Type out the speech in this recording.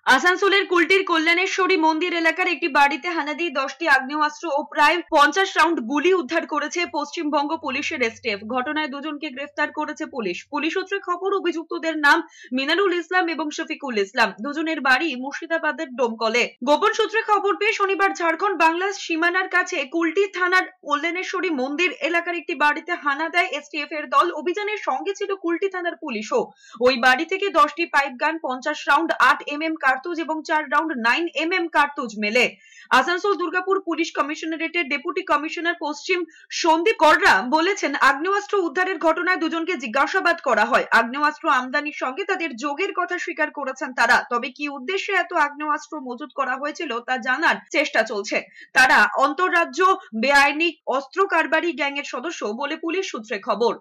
আসানসোলের কুলটির কল্যাণেশ্বরী মন্দির এলাকার একটি বাড়িতে হানা দিয়ে 10টি আগ্নেয়াস্ত্র ও প্রায় 50 রাউন্ড গুলি উদ্ধার করেছে পশ্চিমবঙ্গ পুলিশের এসটিএফ। ঘটনায় দুজনকে গ্রেফতার করেছে পুলিশ। পুলিশ সূত্রে খবর, অভিযুক্তদের নাম মিনারুল ইসলাম এবং শফিকুল ইসলাম। দুজনের বাড়ি মুর্শিদাবাদের ডোমকলে। গোপন সূত্রে খবর পেয়ে শনিবার ঝাড়খণ্ড বাংলা সীমানার কাছে কুলটি থানার কল্যাণেশ্বরী মন্দির এলাকার একটি বাড়িতে হানা দেয় এসটিএফ এর দল। অভিযানের সঙ্গে ছিল কুলটি থানার পুলিশও। ওই বাড়ি থেকে 10টি পাইপ গান, 50 রাউন্ড 8mm কার্তুজ এবং 4 রাউন্ড 9mm কার্তুজ মেলে। আসানসোল দুর্গাপুর পুলিশ কমিশনারেটের ডেপুটি কমিশনার পশ্চিম সন্দীপ কররা বলেছেন, আগ্নেয়াস্ত্র উদ্ধারের ঘটনায় দুজনকে জিজ্ঞাসাবাদ করা হয়। আগ্নেয়াস্ত্র আমদানির সঙ্গে তাদের যোগের কথা স্বীকার করেছেন তারা। তবে কি উদ্দেশ্যে এত আগ্নেয়াস্ত্র মজুত করা হয়েছিল তা জানার চেষ্টা চলছে। তারা অন্তর্রাজ্য বেআইনি অস্ত্র কারবারি গ্যাংয়ের সদস্য বলে পুলিশ সূত্রে খবর।